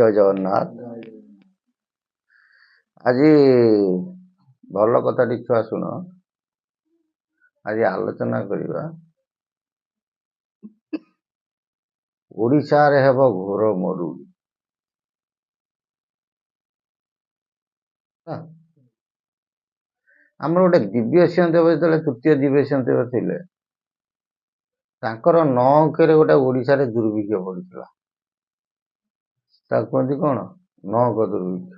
ଜୟ ଜଗନ୍ନାଥ। ଆଜି ଭଲ କଥାଟି ଛୁଆ ଶୁଣ। ଆଜି ଆଲୋଚନା କରିବା ଓଡ଼ିଶାରେ ହେବ ଘୋର ମରୁଡ଼ି। ଆମର ଗୋଟେ ଦିବ୍ୟସିଂହ ଦେବ ଯେତେବେଳେ ତୃତୀୟ ଦିବ୍ୟସିଂହ ଦେବ ଥିଲେ, ତାଙ୍କର 9 ଅଙ୍କରେ ଗୋଟେ ଓଡ଼ିଶାରେ ଦୁର୍ଭିକ୍ଷ ପଡ଼ିଥିଲା। ତାକୁ କୁହନ୍ତି କ'ଣ? 9 ଅଙ୍କ ଦୁର୍ଭିକ୍ଷ।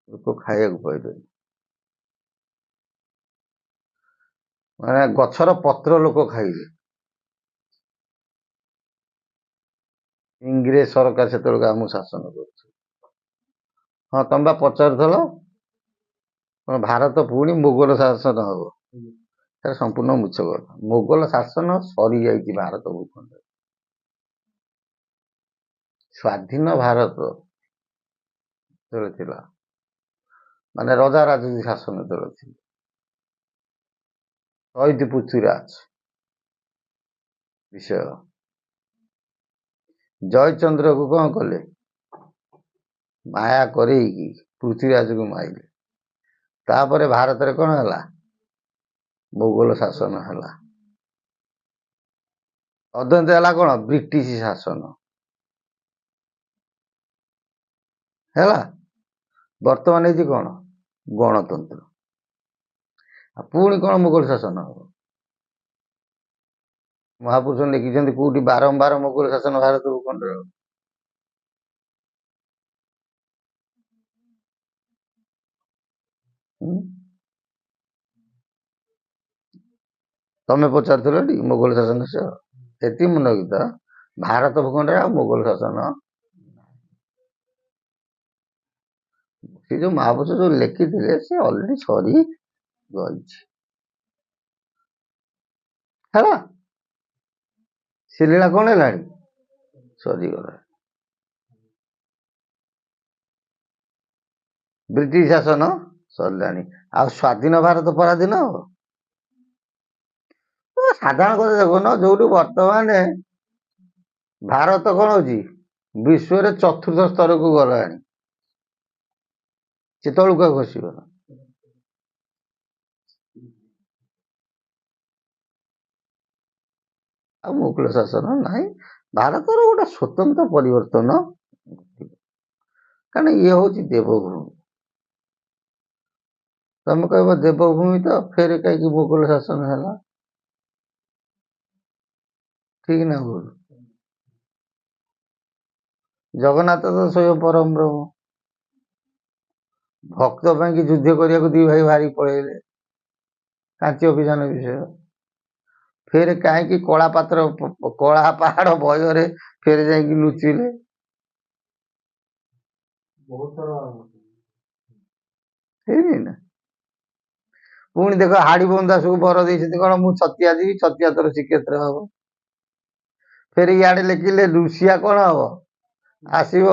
ଲୋକ ଖାଇବାକୁ ପାଇଲେନି, ମାନେ ଗଛର ପତ୍ର ଲୋକ ଖାଇଲେ। ଇଂରେଜ ସରକାର ସେତେବେଳକୁ ଆମକୁ ଶାସନ କରୁଛି। ହଁ, ତମେ ବା ପଚାରୁଥିଲ ଭାରତ ପୁଣି ମୋଗଲ ଶାସନ ହବ। ସେଟା ସମ୍ପୂର୍ଣ୍ଣ ମିଛ କଥା। ମୋଗଲ ଶାସନ ସରିଯାଇଛି ଭାରତ ଭୂଖଣ୍ଡରେ। ସ୍ୱାଧୀନ ଭାରତ ଯେତେବେଳେ ଥିଲା, ମାନେ ରଜା ରାଜୁତି ଶାସନ ଯେତେବେଳେ ଥିଲା, ଶହୀଦ ପୃଥ୍ୱୀରାଜ ବିଷୟ ଜୟଚନ୍ଦ୍ରକୁ କ'ଣ କଲେ? ମାୟା କରେଇକି ପୃଥ୍ୱୀରାଜକୁ ମାଇଲେ। ତାପରେ ଭାରତରେ କ'ଣ ହେଲା? ମୋଗଲ ଶାସନ ହେଲା। ଅଦନ୍ତ ହେଲା କ'ଣ? ବ୍ରିଟିଶ ଶାସନ ହେଲା। ବର୍ତ୍ତମାନ ହେଇଛି କ'ଣ? ଗଣତନ୍ତ୍ର। ପୁଣି କ'ଣ ମୋଗଲ ଶାସନ ହବ? ମହାପୁରୁଷ ଲେଖିଛନ୍ତି କୋଉଠି ବାରମ୍ବାର ମୋଗଲ ଶାସନ ଭାରତ ଭୂଖଣ୍ଡରେ ହବ। ତମେ ପଚାରୁଥିଲ ଟି ମୋଗଲ ଶାସନ ବିଷୟ? ଏତିକି ମନେ ରଖିଥା, ଭାରତ ଭୂଖଣ୍ଡରେ ଆଉ ମୋଗଲ ଶାସନ। ସେ ଯୋଉ ମହାପୁରୁଷ ଯୋଉ ଲେଖିଥିଲେ ସେ ଅଲରେଡି ସରି ଯାଇଛି ହେଲା। ସେ ଲୀଳା କ'ଣ ହେଲାଣି? ସରିଗଲା। ବ୍ରିଟିଶ ଶାସନ ସରିଲାଣି। ଆଉ ସ୍ୱାଧୀନ ଭାରତ ପରାଧୀନ ହବ? ସାଧାରଣ କଥା ଦେଖୁନ, ଯୋଉଠି ବର୍ତ୍ତମାନ ଭାରତ କ'ଣ ହଉଛି? ବିଶ୍ୱରେ 4ର୍ଥ ସ୍ତରକୁ ଗଲାଣି। ସେତେବେଳକୁ ଆଉ ଖସିବ ନା। ଆଉ ମୋଗଲ ଶାସନ ନାହିଁ। ଭାରତର ଗୋଟେ ସ୍ୱତନ୍ତ୍ର ପରିବର୍ତ୍ତନ, କାରଣ ଇଏ ହଉଛି ଦେବଭୂମି। ତମେ କହିବ ଦେବଭୂମି ତ ଫେର କାହିଁକି ମୋଗଲ ଶାସନ ହେଲା? ଠିକ ନା ଭୁଲ? ଜଗନ୍ନାଥ ତ ସ୍ୱୟଂ ପରମ ବ୍ରହ୍ମ। ଭକ୍ତ ପାଇଁକି ଯୁଦ୍ଧ କରିବାକୁ 2 ଭାଇ ବାହାରି ପଳେଇଲେ। କାଞ୍ଚି ଅଭିଯାନ ବିଷୟ। ଫେର କାହିଁକି କଳା ପାହାଡ଼ ଭୟରେ ଫେର ଯାଇକି ଲୁଚିଲେ? ହେଇନି ନା? ପୁଣି ଦେଖ, ହାଡି ବନ୍ଦାସକୁ ବର ଦେଇଛନ୍ତି କ'ଣ? ମୁଁ ଛତିଆ ଯିବି, ଛତିଆ ତୋର ଶ୍ରୀକ୍ଷେତ୍ର ହବ। ଫେର ଇଆଡେ ଲେଖିଲେ ରୁଷିଆ କ'ଣ ହବ? ଆସିବ।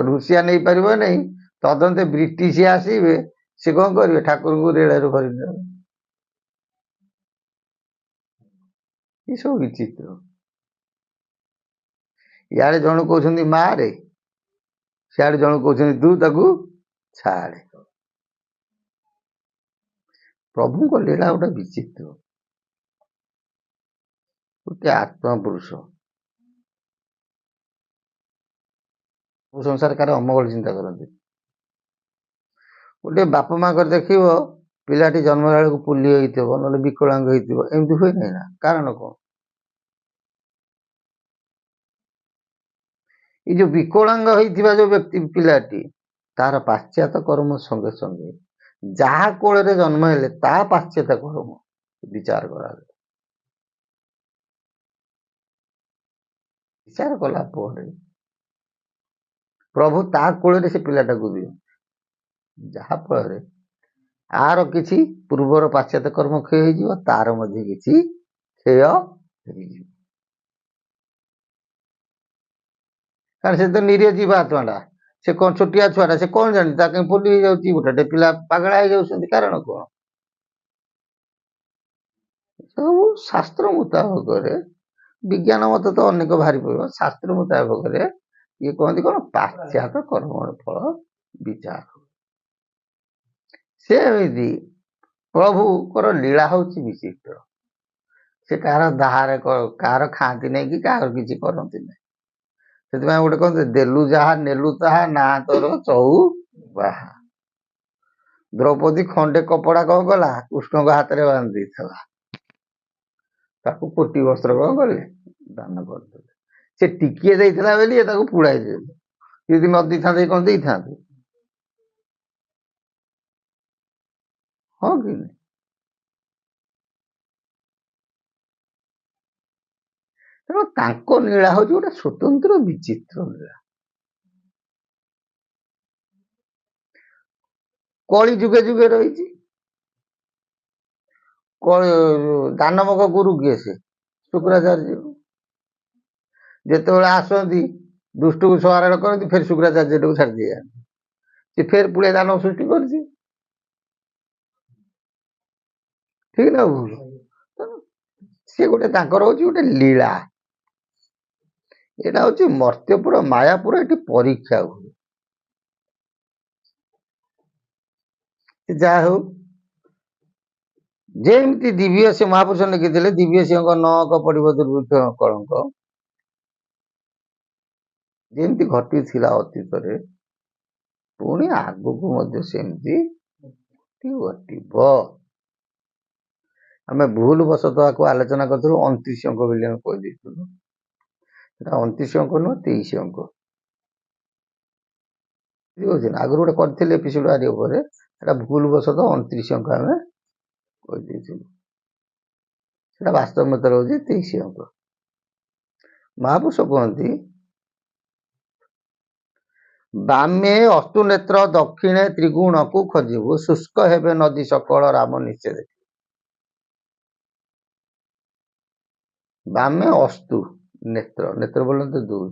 ରୁଷିଆ ନେଇପାରିବ ନାହିଁ, ତଦନ୍ତେ ବ୍ରିଟିଶ ଆସିବେ। ସେ କ'ଣ କରିବେ? ଠାକୁରଙ୍କୁ ରେଳରେ କରିଦେବେ। ଏସବୁ ବିଚିତ୍ର। ଇଆଡେ ଜଣକୁ କହୁଛନ୍ତି ମାରେ, ସିଆଡେ ଜଣକୁ କହୁଛନ୍ତି ତୁ ତାକୁ ଛାଡେ। ପ୍ରଭୁଙ୍କ ଲୀଳା ଗୋଟେ ବିଚିତ୍ର। ଗୋଟେ ଆତ୍ମା ପୁରୁଷ ସଂସାର କାହାର ଅମଙ୍ଗଳ ଚିନ୍ତା କରନ୍ତି। ଗୋଟେ ବାପା ମାଙ୍କର ଦେଖିବ ପିଲାଟି ଜନ୍ମ ହେଲା ବେଳକୁ ପୁଲି ହେଇଥିବ, ନହେଲେ ବିକଳାଙ୍ଗ ହେଇଥିବ, ଏମିତି ହୁଏ ନାହିଁ ନା? କାରଣ କ'ଣ? ଏଇ ଯୋଉ ବିକଳାଙ୍ଗ ହେଇଥିବା ଯୋଉ ବ୍ୟକ୍ତି ପିଲାଟି, ତାର ପାଶ୍ଚାତ୍ୟ କର୍ମ ସଙ୍ଗେ ସଙ୍ଗେ ଯାହା କୋଳରେ ଜନ୍ମ ହେଲେ ତା ପାଶ୍ଚାତ୍ୟ କର୍ମ ବିଚାର କରାଯାଏ। ବିଚାର କଲା ପରେ ପ୍ରଭୁ ତା କୋଳରେ ସେ ପିଲାଟାକୁ ଦିଅନ୍ତି, ଯାହା ଫଳରେ ଆର କିଛି ପୂର୍ବର ପାଶ୍ଚାତ୍ୟ କର୍ମ କ୍ଷୟ ହେଇଯିବ, ତାର ମଧ୍ୟ କିଛି କ୍ଷୟ ହେଇଯିବ। କାରଣ ସେ ତ ନିରୀହ ଜୀବାତ୍ମାଟା, ସେ କ'ଣ ଛୋଟିଆ ଛୁଆଟା, ସେ କ'ଣ ଜାଣିଛି? ତା କାହିଁ ପୋଲି ହେଇଯାଉଛି? ଗୋଟେ ପିଲା ପାଗଳା ହେଇଯାଉଛନ୍ତି। କାରଣ କ'ଣ? ସବୁ ଶାସ୍ତ୍ର ମୁତାବକରେ, ବିଜ୍ଞାନ ମତେ ତ ଅନେକ ଭାରି ପଡ଼ିବ, ଶାସ୍ତ୍ର ମୁତାବକରେ ଇଏ କହନ୍ତି କଣ ପାଶ୍ଚାତ୍ୟ କର୍ମର ଫଳ ବିଚାର। ସେମିତି ପ୍ରଭୁଙ୍କର ଲୀଳା ହଉଛି ବିଚିତ୍ର। ସେ କାହାର ଦାହାରେ କାହାର ଖାଆନ୍ତି ନାହିଁ କି କାହାର କିଛି କରନ୍ତି ନାହିଁ। ସେଥିପାଇଁ ଗୋଟେ କହନ୍ତି ଦେଲୁ ଯାହା ନେଲୁ ତାହା ନା ତୋର ଚଉ ବାହା। ଦ୍ରୌପଦୀ ଖଣ୍ଡେ କପଡା କଣ କଲା କୃଷ୍ଣଙ୍କ ହାତରେ ବାନ୍ଧି ଦେଇଥିଲା, ତାକୁ କୋଟି ବସ୍ତ୍ର କଣ କଲେ ଦାନ କରିଦେଲେ। ସେ ଟିକିଏ ଦେଇଥିଲା ବୋଲି ତାକୁ ପୁଳାଇ ଦେଲେ, ଯଦି ନ ଦେଇଥାନ୍ତେ କଣ ଦେଇଥାନ୍ତେ? ହଁ କି ନାହିଁ? ତେଣୁ ତାଙ୍କ ଲୀଳା ହଉଛି ଗୋଟେ ସ୍ୱତନ୍ତ୍ର ବିଚିତ୍ର ଲୀଳା। କଳି ଯୁଗେ ଯୁଗେ ରହିଛି। ଦାନବଙ୍କ ଗୁରୁ କିଏ? ସେ ଶୁକ୍ରାଚାର୍ଯ୍ୟ। ଯେତେବେଳେ ଆସନ୍ତି ଦୁଷ୍ଟକୁ ସଂହାର କରନ୍ତି, ଫେର ଶୁକ୍ରାଚାର୍ଯ୍ୟଟାକୁ ଛାଡି ଦେଇଯାଆନ୍ତି। ସେ ଫେର ପୁଳେ ଦାନବ ସୃଷ୍ଟି କରିଛି। ଠିକ ନା ଭୁଲ? ସେ ଗୋଟେ ତାଙ୍କର ହଉଛି ଗୋଟେ ଲୀଳା। ଏଇଟା ହଉଛି ମର୍ତ୍ତ୍ୟପୁର ମାୟାପୁର, ଏଠି ପରୀକ୍ଷା ହୁଏ। ଯାହା ହଉ, ଯେମିତି ଦିବ୍ୟସିଂହ ମହାପୁରୁଷ ଲେଖିଥିଲେ ଦିବ୍ୟସିଂହଙ୍କ ନଅକ ପଡ଼ିବ ଦୁର୍ଭିକ୍ଷ କଳଙ୍କ, ଯେମିତି ଘଟିଥିଲା ଅତୀତରେ ପୁଣି ଆଗକୁ ମଧ୍ୟ ସେମିତି ଘଟିବ। ଆମେ ଭୁଲ ବଶତଃ ଆକୁ ଆଲୋଚନା କରିଥିଲୁ 29 ଅଙ୍କ ବୋଲି ଆମେ କହିଦେଇଥିଲୁ। ସେଟା 29 ଅଙ୍କ ନୁହଁ, 23 ଅଙ୍କ। ବୁଝିପାରୁଛ ନା? ଆଗରୁ ଗୋଟେ କରିଥିଲେ ଏପିସୋଡ ଆରି ଉପରେ, ସେଟା ଭୁଲ ବଶତଃ 29 ଅଙ୍କ ଆମେ କହିଦେଇଥିଲୁ। ସେଟା ବାସ୍ତବ ମତରେ ହଉଛି 23 ଅଙ୍କ। ମହାପୁରୁଷ କୁହନ୍ତି ବାମେ ଅସ୍ତୁ ନେତ୍ର ଦକ୍ଷିଣେ ତ୍ରିଗୁଣକୁ ଖୋଜିବୁ, ଶୁଷ୍କ ହେବେ ନଦୀ ସକଳ ରାମ ନିଶ୍ଚୟ ଦେଖିବୁ। ବାମେ ଅସ୍ତୁ ନେତ୍ର, ନେତ୍ର ବୋଲନ୍ତେ ଦୁଇ,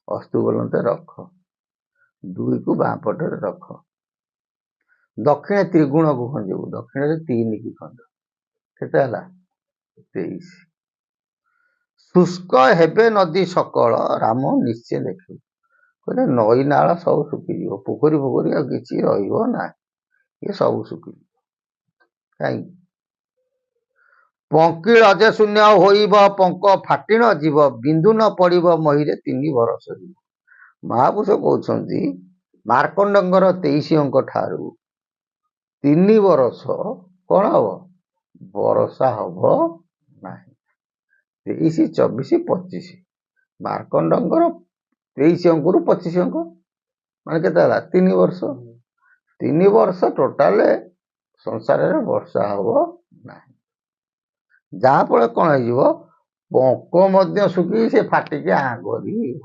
ଅସ୍ତୁ ବୋଲନ୍ତେ ରଖ, ଦୁଇକୁ ବାଁ ପଟରେ ରଖ। ଦକ୍ଷିଣେ ତ୍ରିଗୁଣକୁ ଖୋଜିବୁ, ଦକ୍ଷିଣରେ 3 କି ଖଣ୍ଡ, କେତେ ହେଲା? 23। ଶୁଷ୍କ ହେବେ ନଦୀ ସକଳ ରାମ ନିଶ୍ଚୟ ଦେଖିବୁ। କହିଲେ ନଈ ନାଳ ସବୁ ଶୁଖିଯିବ, ପୋଖରୀ ଫୋଖରୀ ଆଉ କିଛି ରହିବ ନାହିଁ, ଏ ସବୁ ଶୁଖିଯିବ। କାହିଁକି? ପଙ୍କି ଅଜେ ଶୂନ୍ୟ ହୋଇବ ପଙ୍କ ଫାଟିଣ ଯିବ, ବିନ୍ଦୁ ନ ପଡିବ ମହିରେ 3 ବରଷ ଯିବ। ମହାପୁରୁଷ କହୁଛନ୍ତି ମାର୍କଣ୍ଡଙ୍କର 23 ଅଙ୍କ ଠାରୁ 3 ବରଷ କଣ ହବ? ବର୍ଷା ହବ ନାହିଁ। 23, 24, 25। ମାର୍କଣ୍ଡଙ୍କର 23 ଅଙ୍କରୁ 25 ଅଙ୍କ ମାନେ କେତେ ହେଲା? 3 ବର୍ଷ। 3 ବର୍ଷ ଟୋଟାଲ ସଂସାରରେ ବର୍ଷା ହବ ନାହିଁ। ଯାହା ଫଳରେ କଣ ହେଇଯିବ? ପଙ୍କ ମଧ୍ୟ ଶୁଖିକି ସେ ଫାଟିକି ଆଁ କରିବ।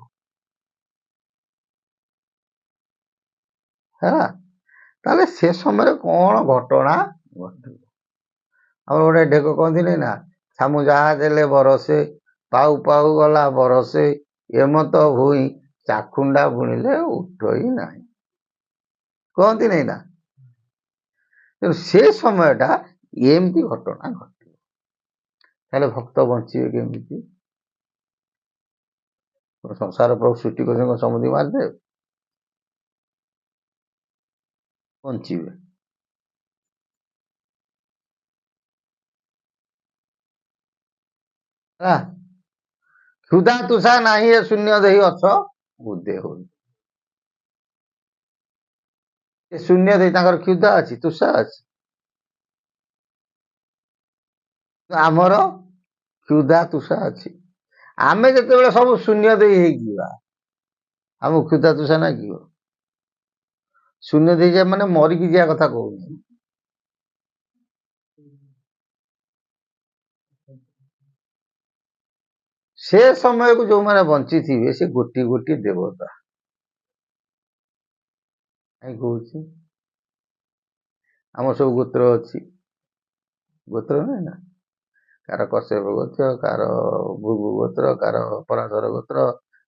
ହେଲା, ତାହେଲେ ସେ ସମୟରେ କଣ ଘଟଣା ଘଟିବ? ଆମର ଗୋଟେ ଢେକ କହନ୍ତିନି ନା, ଛାମୁ ଯାହା ଦେଲେ ବରସେ, ପାଉ ପାଉ ଗଲା ବରସେ, ଏମତ ଭୁଇଁ ଚାଖୁଣ୍ଡା ବୁଣିଲେ ଉଠଇ ନାହିଁ, କହନ୍ତି ନାଇଁ ନା? ସେ ସମୟଟା ଏମିତି ଘଟଣା ଘଟିବ। ତାହେଲେ ଭକ୍ତ ବଞ୍ଚିବେ କେମିତି? ସଂସାର ପ୍ରଭୁ ସୃଷ୍ଟି କରିଛନ୍ତି ସମୁଦି ମାରିଦେବେ? ବଞ୍ଚିବେ। କ୍ଷୁଧା ତୁଷା ନାହିଁ ଏ ଶୂନ୍ୟ ଦେହି ଅଛ ବୁଦ୍ଧେ ହୋଇ। ଏ ଶୂନ୍ୟ ଦେହି ତାଙ୍କର କ୍ଷୁଧା ଅଛି, ତୁଷା ଅଛି। ଆମର କ୍ଷୁଧା ତୁଷା ଅଛି। ଆମେ ଯେତେବେଳେ ସବୁ ଶୂନ୍ୟ ଦେଇ ହେଇଯିବା, ଆମକୁ କ୍ଷୁଧା ତୁଷା ନାଗିବ? ଶୂନ୍ୟ ଦେଇଯିବା ମାନେ ମରିକି ଯିବା କଥା କହୁନି। ସେ ସମୟକୁ ଯୋଉମାନେ ବଞ୍ଚିଥିବେ ସେ ଗୋଟି ଗୋଟି ଦେବତା। କାହିଁ କହୁଛି? ଆମର ସବୁ ଗୋତ୍ର ଅଛି, ଗୋତ୍ର ନାହିଁ ନା? କାର କଶ୍ୟପ ଗୋତ୍ର, କାର ଭୃଗୁ ଗୋତ୍ର, କାର ପରାଶର ଗୋତ୍ର,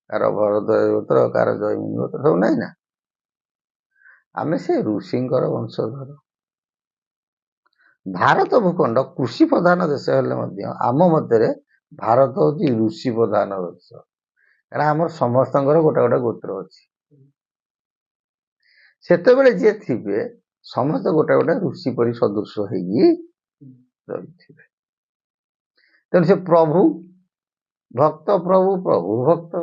କାର ଭରଦ୍ୱାଜ ଗୋତ୍ର, କାର ଜୈମିନି ଗୋତ୍ର, ସବୁ ନାହିଁ ନା? ଆମେ ସେ ଋଷିଙ୍କର ବଂଶଧର। ଭାରତ ଭୂଖଣ୍ଡ କୃଷି ପ୍ରଧାନ ଦେଶ ହେଲେ ମଧ୍ୟ ଆମ ମଧ୍ୟରେ ଭାରତ ହଉଛି ଋଷି ପ୍ରଧାନ ଦେଶ। କାରଣ ଆମର ସମସ୍ତଙ୍କର ଗୋଟେ ଗୋଟେ ଗୋତ୍ର ଅଛି। ସେତେବେଳେ ଯିଏ ଥିବେ ସମସ୍ତେ ଗୋଟେ ଗୋଟେ ଋଷି ପରି ସଦୃଶ ହେଇକି ରହିଥିବେ। ତେଣୁ ସେ ପ୍ରଭୁ ଭକ୍ତ, ପ୍ରଭୁ ପ୍ରଭୁ ଭକ୍ତ।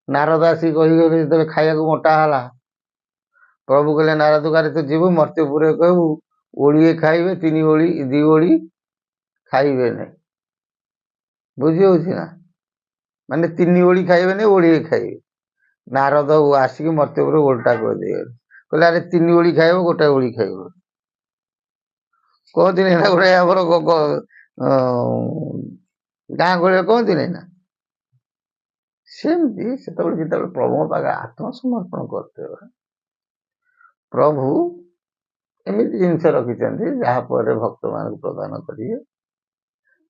ନାରଦ ଆସି କହିଗଲେ ଯେତେବେଳେ ଖାଇବାକୁ ମୋଟା ହେଲା, ପ୍ରଭୁ କହିଲେ ନାରଦ ଗାରେ ତୁ ଯିବୁ ମର୍ତ୍ତ୍ୟପୁରରେ କହିବୁ ଓଳିଏ ଖାଇବେ, 3 ଓଳି 2 ଓଳି ଖାଇବେ ନାହିଁ। ବୁଝି ହଉଛି ନା? ମାନେ 3 ଓଳି ଖାଇବେନି, ଓଳିଏ ଖାଇବେ। ନାରଦ ଆସିକି ମର୍ତ୍ତ୍ୟପୁରରେ ଓଲଟା କହିଦେଇଗଲେ, କହିଲେ ଆରେ 3 ଓଳି ଖାଇବ, 1 ଓଳି ଖାଇବ। କହନ୍ତି ନା ଗୋଟେ ଆମର ଗାଁ ଗହଳିରେ କହନ୍ତି ନା, ସେମିତି ସେତେବେଳେ ଯେତେବେଳେ ପ୍ରଭୁଙ୍କ ପାଖରେ ଆତ୍ମସମର୍ପଣ କରିଦେବା, ପ୍ରଭୁ ଏମିତି ଜିନିଷ ରଖିଛନ୍ତି ଯାହା ପରେ ଭକ୍ତମାନଙ୍କୁ ପ୍ରଦାନ କରିବେ,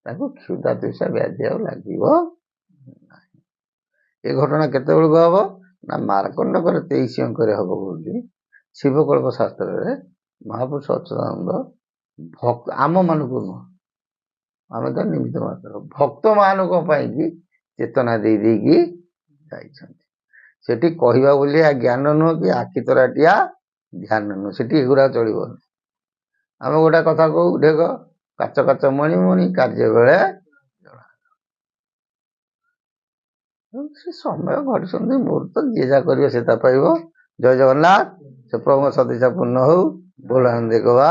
ତାଙ୍କୁ କ୍ଷୁଧା ତୃଷା ବ୍ୟାଧି ଆଉ ଲାଗିବ ନାହିଁ। ଏ ଘଟଣା କେତେବେଳକୁ ହବ ନା ମାର୍କଣ୍ଡକର 23 ଅଙ୍କରେ ହବ ବୋଲି ଶିବକଳ୍ପ ଶାସ୍ତ୍ରରେ ମହାପୁରୁଷ ଅଚ୍ୟୁତାନନ୍ଦ ଭକ୍ତ ଆମମାନଙ୍କୁ ନୁହଁ, ଆମେ ତ ନିମିତ୍ତ ମାତ୍ର, ଭକ୍ତମାନଙ୍କ ପାଇଁକି ଚେତନା ଦେଇକି ଯାଇଛନ୍ତି। ସେଠି କହିବା ବୋଲି ଜ୍ଞାନ ନୁହଁ କି ଆଖି ତରାଟିଆ ଧ୍ୟାନ ନୁହଁ, ସେଠି ଏଗୁଡ଼ା ଚଳିବନି। ଆମେ ଗୋଟେ କଥା କହୁ, ଢେଗ କାଚ କାଚ ମଣି ମଣି କାର୍ଯ୍ୟ ବେଳେ ଜଣା। ସେ ସମୟ ଘଟିଛନ୍ତି ମୁହୂର୍ତ୍ତ, ଯିଏ ଯାହା କରିବ ସେ ତା ପାଇବ। ଜୟ ଜଗନ୍ନାଥ। ସେ ପ୍ରଭୁଙ୍କ ସଦିଚ୍ଛା ପୂର୍ଣ୍ଣ ହଉ। ବୋଲ ଆନନ୍ଦ ବା।